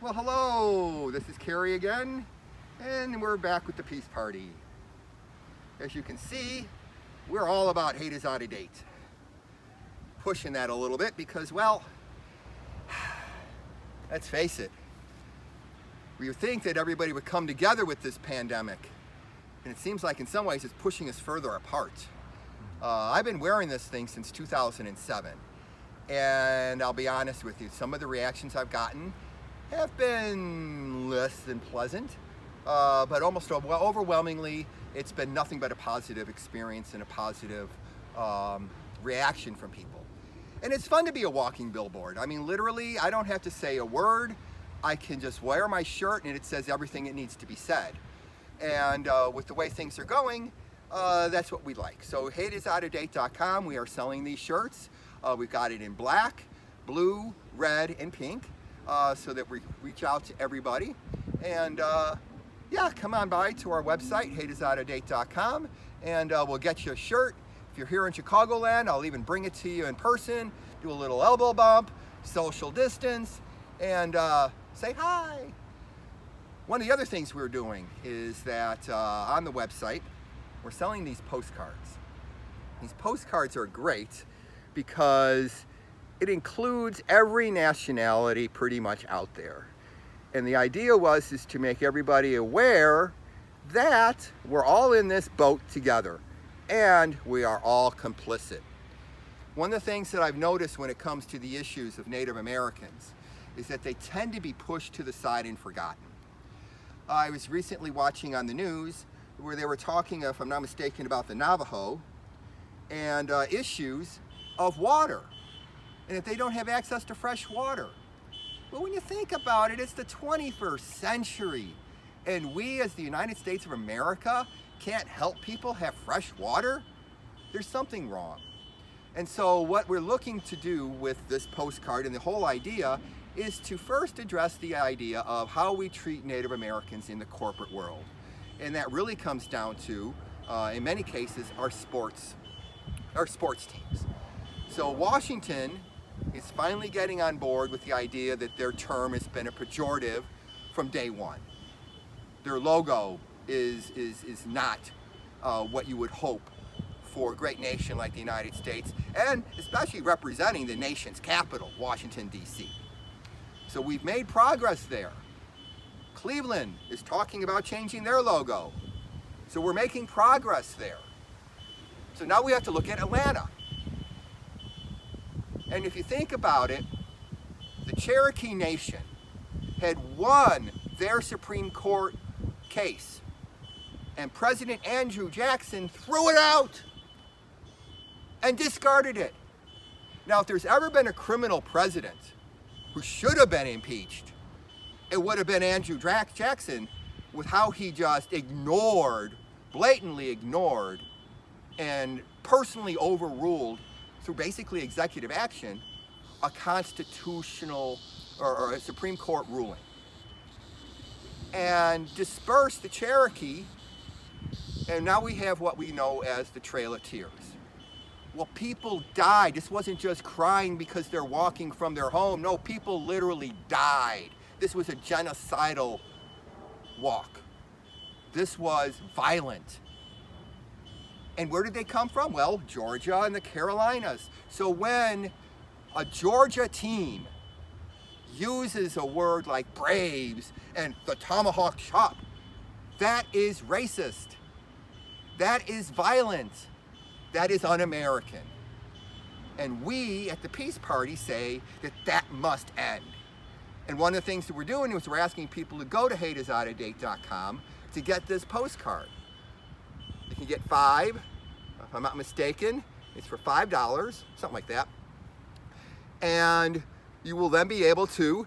Well, hello, this is Carrie again, and we're back with the Peace Party. As you can see, we're all about hate is out of date. Pushing that a little bit because, well, let's face it, we would think that everybody would come together with this pandemic, and it seems like in some ways it's pushing us further apart. I've been wearing this thing since 2007, and I'll be honest with you, some of the reactions I've gotten have been less than pleasant, but almost overwhelmingly, it's been nothing but a positive experience and a positive reaction from people. And it's fun to be a walking billboard. I mean, literally, I don't have to say a word. I can just wear my shirt and it says everything it needs to be said. And with the way things are going, that's what we like. So hateisoutofdate.com, we are selling these shirts. We've got it in black, blue, red, and pink. So that we reach out to everybody. And yeah, come on by to our website, hateisoutofdate.com, and we'll get you a shirt. If you're here in Chicagoland, I'll even bring it to you in person, do a little elbow bump, social distance, and say hi. One of the other things we're doing is that on the website, we're selling these postcards. These postcards are great because it includes every nationality pretty much out there. And the idea is to make everybody aware that we're all in this boat together and we are all complicit. One of the things that I've noticed when it comes to the issues of Native Americans is that they tend to be pushed to the side and forgotten. I was recently watching on the news where they were talking, if I'm not mistaken, about the Navajo and issues of water, and if they don't have access to fresh water. But when you think about it, it's the 21st century, and we as the United States of America can't help people have fresh water? There's something wrong. And so what we're looking to do with this postcard and the whole idea is to first address the idea of how we treat Native Americans in the corporate world. And that really comes down to, in many cases, our sports teams. So Washington is finally getting on board with the idea that their term has been a pejorative from day one. Their logo is not what you would hope for a great nation like the United States, and especially representing the nation's capital, Washington, D.C. So we've made progress there. Cleveland is talking about changing their logo. So we're making progress there. So now we have to look at Atlanta. And if you think about it, the Cherokee Nation had won their Supreme Court case, and President Andrew Jackson threw it out and discarded it. Now, if there's ever been a criminal president who should have been impeached, it would have been Andrew Jackson, with how he just blatantly ignored, and personally overruled through basically executive action, a constitutional or a Supreme Court ruling, and dispersed the Cherokee, and now we have what we know as the Trail of Tears. Well, people died. This wasn't just crying because they're walking from their home. No, people literally died. This was a genocidal walk. This was violent. And where did they come from? Well, Georgia and the Carolinas. So when a Georgia team uses a word like Braves and the tomahawk chop, that is racist. That is violent. That is un-American. And we at the Peace Party say that that must end. And one of the things that we're doing is we're asking people to go to hateisoutofdate.com to get this postcard. You can get 5, if I'm not mistaken. It's for $5, something like that. And you will then be able to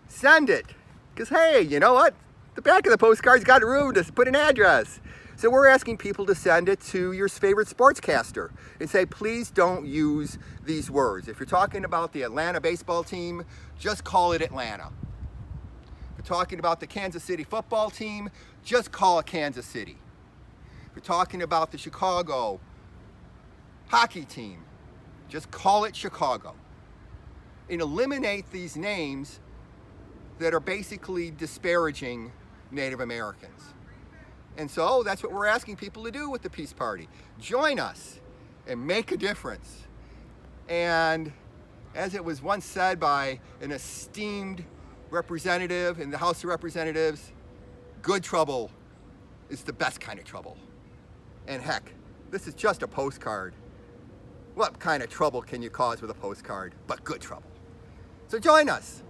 send it. Because hey, you know what? The back of the postcard's got room to put an address. So we're asking people to send it to your favorite sportscaster and say, please don't use these words. If you're talking about the Atlanta baseball team, just call it Atlanta. If you're talking about the Kansas City football team, just call it Kansas City. If you're talking about the Chicago hockey team, just call it Chicago. And eliminate these names that are basically disparaging Native Americans. And so that's what we're asking people to do with the Peace Party. Join us and make a difference. And as it was once said by an esteemed representative in the House of Representatives, good trouble is the best kind of trouble. And heck, this is just a postcard. What kind of trouble can you cause with a postcard but good trouble? So join us.